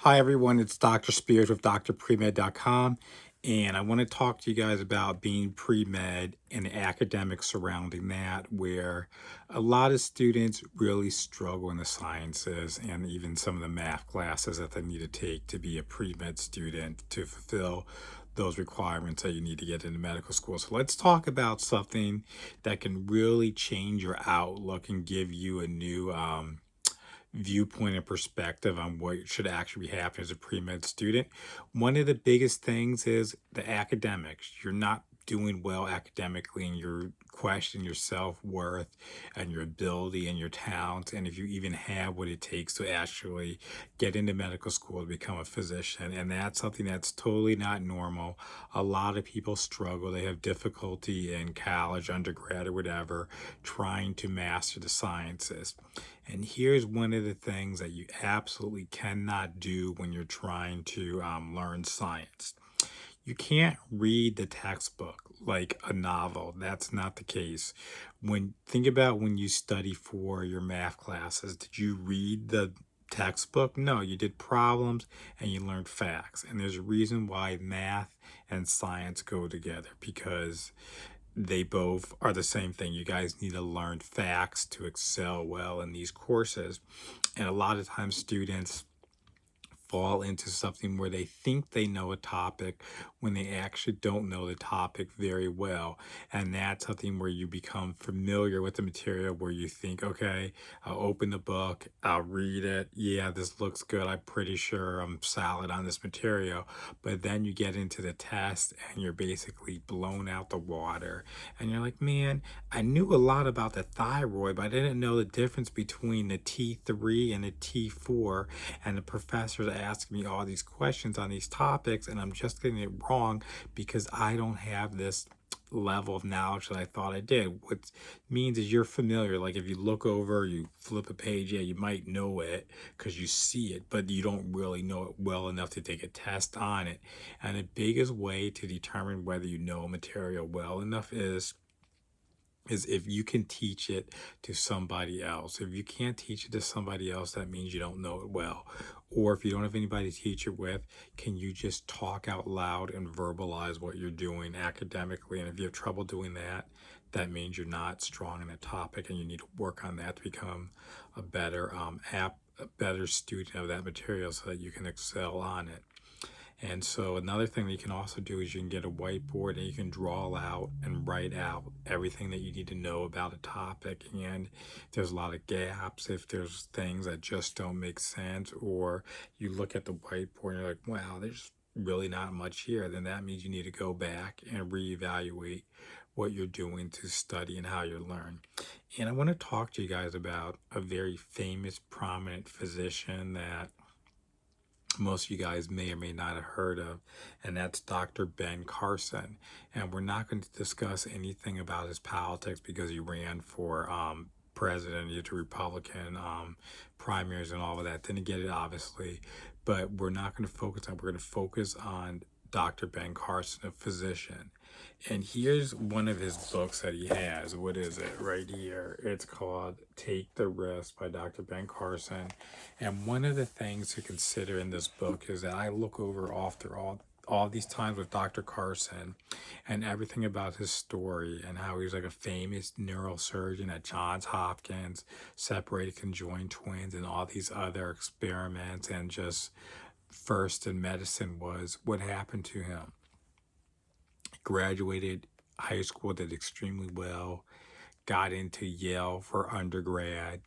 Hi everyone, it's Dr. Spears with drpremed.com, and I want to talk to you guys about being pre-med and the academics surrounding that, where a lot of students really struggle in the sciences and even some of the math classes that they need to take to be a pre-med student to fulfill those requirements that you need to get into medical school. So let's talk about something that can really change your outlook and give you a new viewpoint and perspective on what should actually be happening as a pre-med student. One of the biggest things is the academics. You're not doing well academically and you're questioning your self-worth and your ability and your talent, and if you even have what it takes to actually get into medical school to become a physician. And that's something that's totally not normal. A lot of people struggle. They have difficulty in college, undergrad, or whatever, trying to master the sciences. And here's one of the things that you absolutely cannot do when you're trying to learn science. You can't read the textbook like a novel. That's not the case. Think about when you study for your math classes. Did you read the textbook? No, you did problems and you learned facts. And there's a reason why math and science go together, because they both are the same thing. You guys need to learn facts to excel well in these courses. And a lot of times students fall into something where they think they know a topic when they actually don't know the topic very well. And that's something where you become familiar with the material, where you think, okay, I'll open the book, I'll read it. Yeah, this looks good. I'm pretty sure I'm solid on this material. But then you get into the test and you're basically blown out the water. And you're like, man, I knew a lot about the thyroid, but I didn't know the difference between the T3 and the T4. And the professor's asking me all these questions on these topics, and I'm just getting it wrong because I don't have this level of knowledge that I thought I did. What means is you're familiar. Like if you look over, you flip a page, yeah, you might know it because you see it, but you don't really know it well enough to take a test on it. And the biggest way to determine whether you know a material well enough is if you can teach it to somebody else. If you can't teach it to somebody else, that means you don't know it well. Or if you don't have anybody to teach it with, can you just talk out loud and verbalize what you're doing academically? And if you have trouble doing that, that means you're not strong in a topic and you need to work on that to become a better a better student of that material so that you can excel on it. And so another thing that you can also do is you can get a whiteboard and you can draw out and write out everything that you need to know about a topic. And if there's a lot of gaps, if there's things that just don't make sense, or you look at the whiteboard and you're like, wow, there's really not much here, then that means you need to go back and reevaluate what you're doing to study and how you learn. And I want to talk to you guys about a very famous, prominent physician that most of you guys may or may not have heard of, and that's Dr. Ben Carson. And we're not going to discuss anything about his politics because he ran for president, he had the Republican primaries and all of that. Didn't get it, obviously, but we're not going to focus on, we're going to focus on Dr. Ben Carson, a physician. And here's one of his books that he has. What is it? Right here. It's called Take the Risk by Dr. Ben Carson. And one of the things to consider in this book is that I look over after all these times with Dr. Carson and everything about his story and how he was like a famous neurosurgeon at Johns Hopkins, separated conjoined twins, and all these other experiments, and just first in medicine was what happened to him. Graduated high school, did extremely well, got into Yale for undergrad,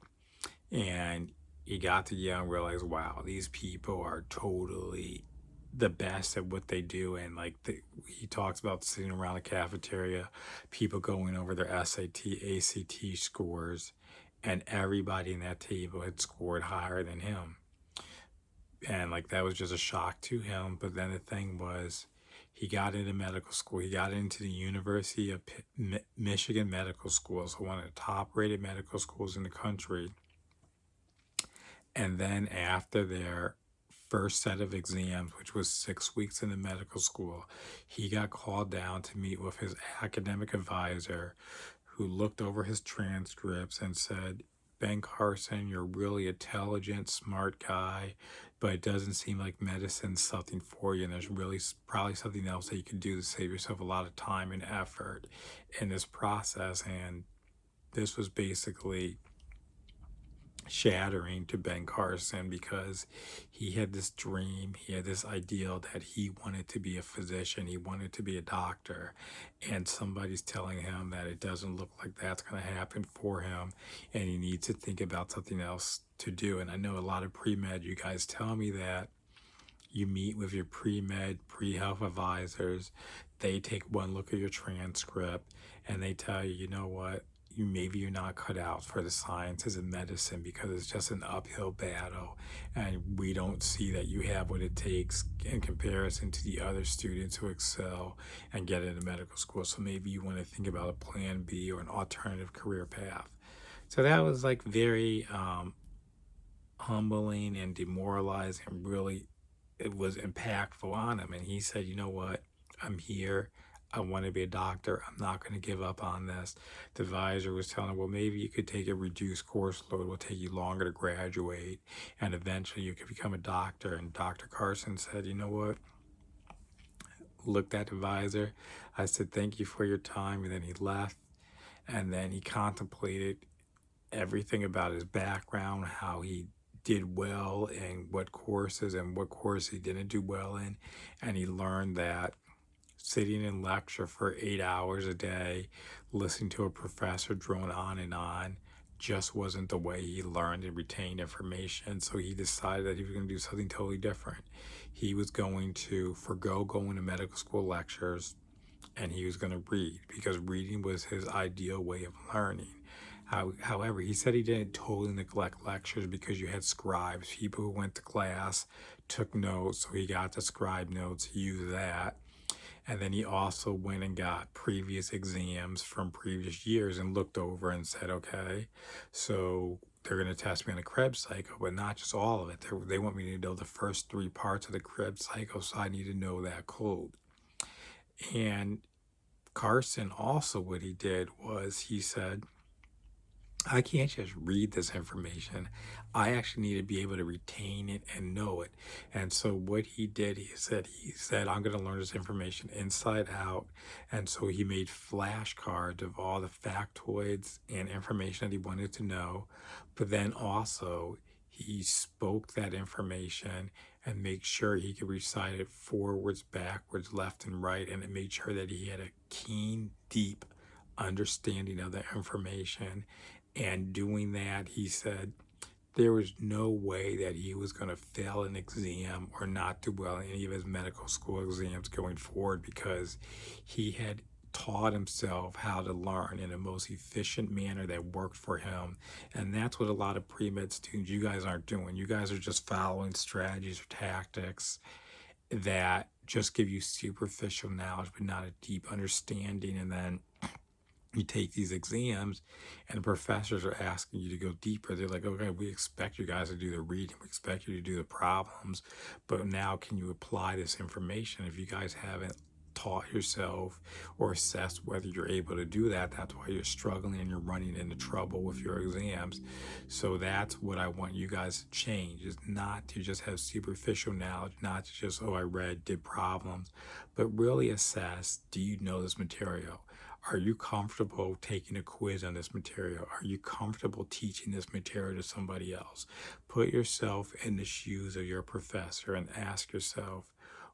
and he got to Yale and realized, wow, these people are totally the best at what they do. And he talks about sitting around the cafeteria, people going over their SAT, ACT scores, and everybody in that table had scored higher than him. And that was just a shock to him. But then the thing was, he got into medical school. He got into the University of Michigan Medical School, so one of the top rated medical schools in the country. And then after their first set of exams, which was 6 weeks in the medical school, he got called down to meet with his academic advisor, who looked over his transcripts and said, Ben Carson, you're a really intelligent, smart guy. but it doesn't seem like medicine's something for you. And there's really probably something else that you can do to save yourself a lot of time and effort in this process. And this was basically shattering to Ben Carson because he had this dream, he had this ideal that he wanted to be a physician, he wanted to be a doctor, and somebody's telling him that it doesn't look like that's going to happen for him, and he needs to think about something else to do. And I know a lot of pre-med, you guys tell me that you meet with your pre-med, pre-health advisors. They take one look at your transcript and they tell you, you know what, maybe you're not cut out for the sciences and medicine because it's just an uphill battle. And we don't see that you have what it takes in comparison to the other students who excel and get into medical school. So maybe you want to think about a plan B or an alternative career path. So that was like very humbling and demoralizing. Really, it was impactful on him. And he said, you know what? I'm here. I want to be a doctor. I'm not going to give up on this. The advisor was telling him, well, maybe you could take a reduced course load. It will take you longer to graduate. And eventually you could become a doctor. And Dr. Carson said, you know what? Looked at the advisor. I said, thank you for your time. And then he left. And then he contemplated everything about his background, how he did well and what courses and what course he didn't do well in. And he learned that sitting in lecture for 8 hours a day, listening to a professor drone on and on, just wasn't the way he learned and retained information. So he decided that he was going to do something totally different. He was going to forego going to medical school lectures and he was going to read because reading was his ideal way of learning. However, he said he didn't totally neglect lectures because you had scribes, people who went to class, took notes, so he got the scribe notes, he used that. And then he also went and got previous exams from previous years and looked over and said, okay, so they're going to test me on the Krebs cycle, but not just all of it. They want me to know the first 3 parts of the Krebs cycle, so I need to know that code. And Carson also, what he did was he said, I can't just read this information. I actually need to be able to retain it and know it. And so what he did, he said, I'm going to learn this information inside out. And so he made flashcards of all the factoids and information that he wanted to know. But then also he spoke that information and make sure he could recite it forwards, backwards, left, and right. And it made sure that he had a keen, deep understanding of the information. And doing that, he said there was no way that he was going to fail an exam or not do well in any of his medical school exams going forward because he had taught himself how to learn in the most efficient manner that worked for him. And that's what a lot of pre-med students, you guys aren't doing. You guys are just following strategies or tactics that just give you superficial knowledge but not a deep understanding. And then you take these exams and the professors are asking you to go deeper. They're like, okay, we expect you guys to do the reading, we expect you to do the problems, but now can you apply this information? If you guys haven't taught yourself or assessed whether you're able to do that, that's why you're struggling and you're running into trouble with your exams. So that's what I want you guys to change, is not to just have superficial knowledge, not to just, oh, I read, did problems, but really assess, do you know this material? Are you comfortable taking a quiz on this material? Are you comfortable teaching this material to somebody else? Put yourself in the shoes of your professor and ask yourself,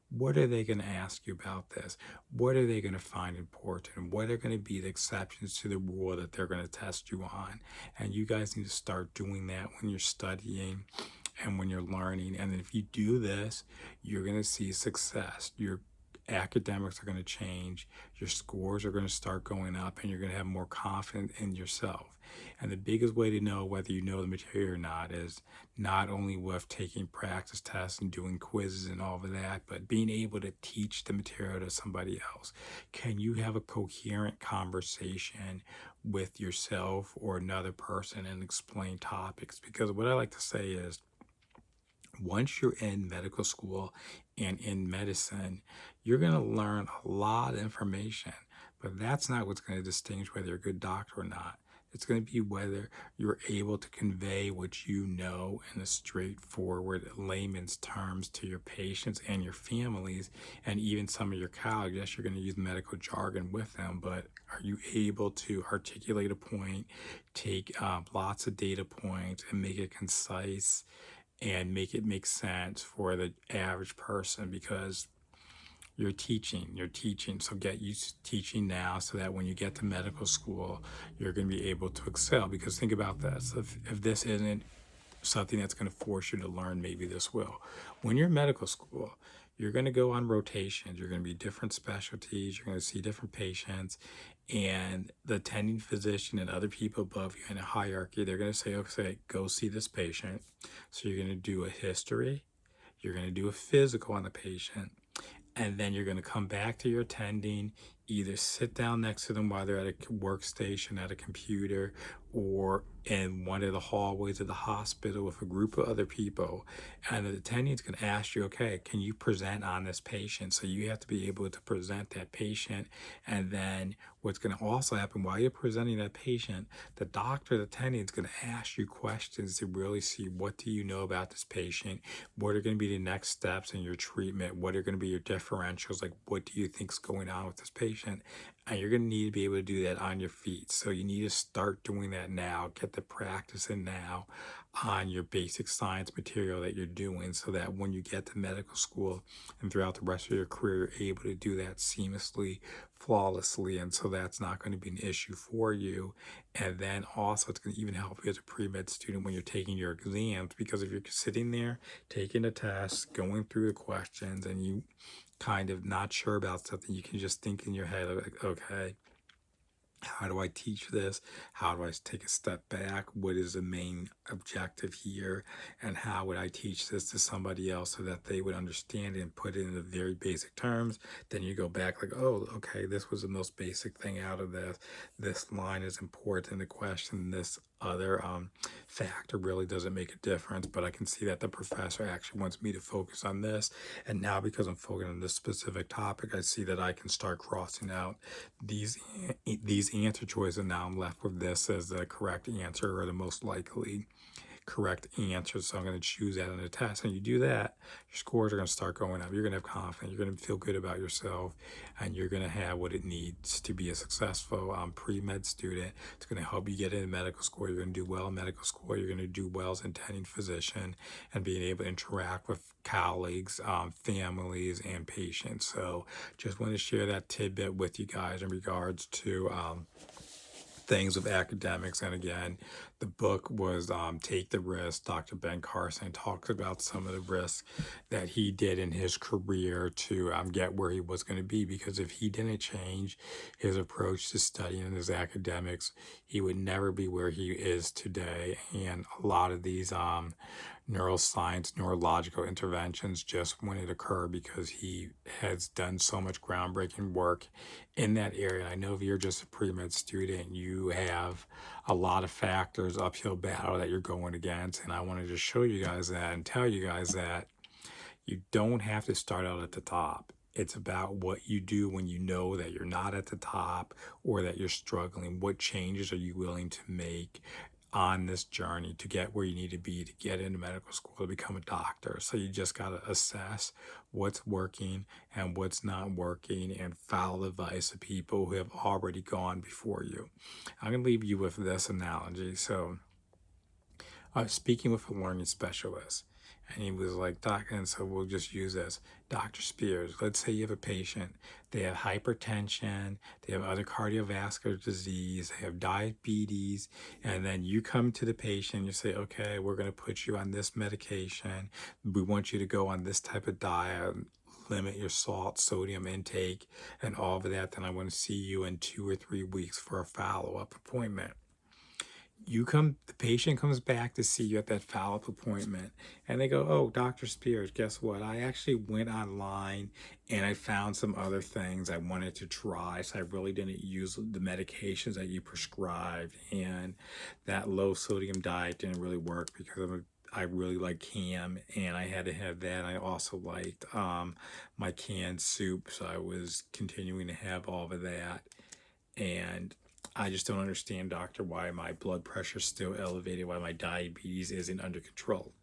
what are they going to ask you about this? What are they going to find important? What are going to be the exceptions to the rule that they're going to test you on? And you guys need to start doing that when you're studying and when you're learning. And if you do this, you're going to see success. Your academics are going to change, your scores are going to start going up, and you're going to have more confidence in yourself. And the biggest way to know whether you know the material or not is not only with taking practice tests and doing quizzes and all of that, but being able to teach the material to somebody else. Can you have a coherent conversation with yourself or another person and explain topics? Because what I like to say is, once you're in medical school and in medicine, you're going to learn a lot of information, but that's not what's going to distinguish whether you're a good doctor or not. It's going to be whether you're able to convey what you know in a straightforward layman's terms to your patients and your families and even some of your colleagues. Yes, you're going to use medical jargon with them, but are you able to articulate a point, take lots of data points and make it concise and make it make sense for the average person? Because you're teaching. So get used to teaching now so that when you get to medical school, you're going to be able to excel. Because think about this, if this isn't something that's going to force you to learn, maybe this will. When you're in medical school, you're going to go on rotations. You're going to be different specialties. You're going to see different patients. And the attending physician and other people above you in a hierarchy, they're going to say, okay, go see this patient. So you're going to do a history. You're going to do a physical on the patient. And then you're going to come back to your attending, either sit down next to them while they're at a workstation at a computer or in one of the hallways of the hospital with a group of other people. And the attending is going to ask you, okay, can you present on this patient? So you have to be able to present that patient. And then what's going to also happen while you're presenting that patient, the doctor, the attending is going to ask you questions to really see what do you know about this patient? What are going to be the next steps in your treatment? What are going to be your differentials? Like, what do you think is going on with this patient? And you're going to need to be able to do that on your feet. So you need to start doing that now. Get the practice in now on your basic science material that you're doing so that when you get to medical school and throughout the rest of your career, you're able to do that seamlessly, flawlessly. And so that's not going to be an issue for you. And then also it's going to even help you as a pre-med student when you're taking your exams, because if you're sitting there taking a test, going through the questions, and you kind of not sure about something, you can just think in your head, like, okay, how do I teach this? How do I take a step back? What is the main objective here? And how would I teach this to somebody else so that they would understand it and put it in the very basic terms? Then you go back like, oh, okay, this was the most basic thing out of this. This line is important in the question. This other factor really doesn't make a difference, but I can see that the professor actually wants me to focus on this. And now because I'm focusing on this specific topic, I see that I can start crossing out these answer choices, and now I'm left with this as the correct answer or the most likely correct answer. So I'm going to choose that on the test. And you do that, your scores are going to start going up. You're going to have confidence. You're going to feel good about yourself, and you're going to have what it needs to be a successful pre-med student. It's going to help you get into medical school. You're going to do well in medical school. You're going to do well as an attending physician and being able to interact with colleagues, families, and patients. So just want to share that tidbit with you guys in regards to things with academics. And again, the book was Take the Risk. Dr. Ben Carson talks about some of the risks that he did in his career to get where he was going to be, because if he didn't change his approach to studying his academics, he would never be where he is today. And a lot of these neuroscience, neurological interventions just wouldn't occur because he has done so much groundbreaking work in that area. I know if you're just a pre-med student, you have a lot of factors, uphill battle that you're going against. And I wanted to show you guys that and tell you guys that you don't have to start out at the top. It's about what you do when you know that you're not at the top or that you're struggling. What changes are you willing to make on this journey to get where you need to be to get into medical school to become a doctor? So you just got to assess what's working and what's not working and follow the advice of people who have already gone before you. I'm going to leave you with this analogy. So I was speaking with a learning specialist, and he was like, Doc, and so we'll just use this. Dr. Spears, let's say you have a patient, they have hypertension, they have other cardiovascular disease, they have diabetes, and then you come to the patient, you say, okay, we're going to put you on this medication. We want you to go on this type of diet, limit your salt, sodium intake, and all of that. Then I want to see you in 2 or 3 weeks for a follow-up appointment. The patient comes back to see you at that follow-up appointment, and they go, oh, Dr. Spears, guess what? I actually went online and I found some other things I wanted to try. So I really didn't use the medications that you prescribed, and that low sodium diet didn't really work because I really like ham, and I had to have that. I also liked my canned soup, so I was continuing to have all of that. And I just don't understand, doctor, why my blood pressure is still elevated, why my diabetes isn't under control.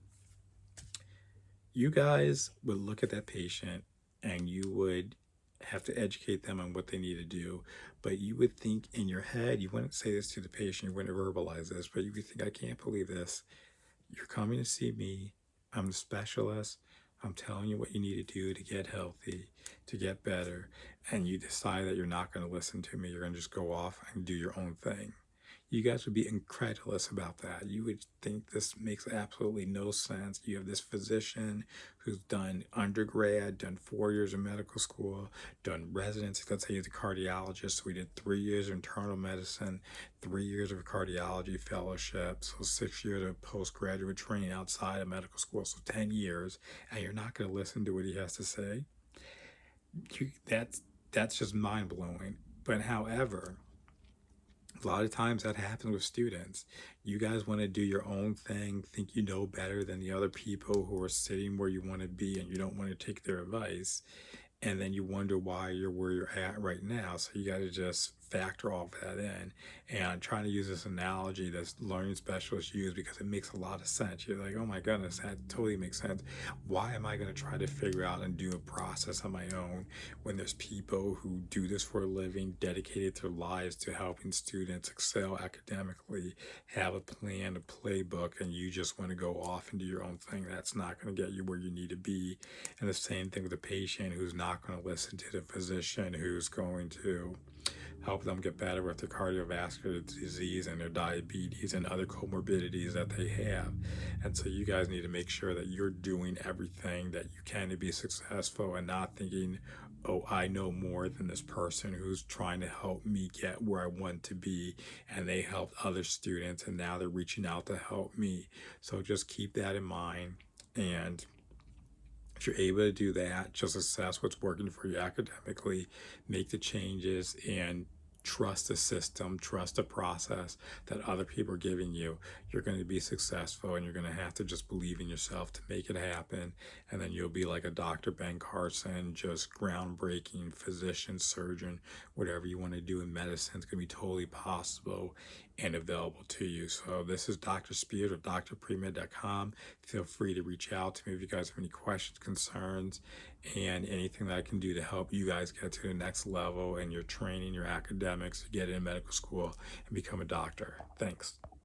You guys would look at that patient and you would have to educate them on what they need to do. But you would think in your head, you wouldn't say this to the patient, you wouldn't verbalize this, but you would think, I can't believe this. You're coming to see me. I'm the specialist. I'm telling you what you need to do to get healthy, to get better. And you decide that you're not going to listen to me. You're going to just go off and do your own thing. You guys would be incredulous about that. You would think this makes absolutely no sense. You have this physician who's done undergrad, done 4 years of medical school, done residency. Let's say he's a cardiologist. So we did 3 years of internal medicine, 3 years of cardiology fellowship, so 6 years of postgraduate training outside of medical school, so 10 years, and you're not going to listen to what he has to say. That's just mind-blowing. But however, a lot of times that happens with students. You guys want to do your own thing, think you know better than the other people who are sitting where you want to be, and you don't want to take their advice. And then you wonder why you're where you're at right now. So you got to just factor all that in. And I'm trying to use this analogy that learning specialists use because it makes a lot of sense. You're like, oh my goodness, that totally makes sense. Why am I going to try to figure out and do a process on my own when there's people who do this for a living, dedicated their lives to helping students excel academically, have a plan, a playbook, and you just want to go off and do your own thing? That's not going to get you where you need to be. And the same thing with a patient who's not going to listen to the physician who's going to help them get better with their cardiovascular disease and their diabetes and other comorbidities that they have. And so you guys need to make sure that you're doing everything that you can to be successful and not thinking, oh, I know more than this person who's trying to help me get where I want to be, and they helped other students and now they're reaching out to help me. So just keep that in mind. And if you're able to do that, just assess what's working for you academically, make the changes, and trust the system, trust the process that other people are giving you, you're going to be successful, and you're going to have to just believe in yourself to make it happen. And then you'll be like a Dr. Ben Carson, just groundbreaking physician, surgeon, whatever you want to do in medicine is going to be totally possible and available to you. So this is Dr. Spears of drpremed.com. Feel free to reach out to me if you guys have any questions, concerns, and anything that I can do to help you guys get to the next level in your training, your academics, to get in medical school and become a doctor. Thanks.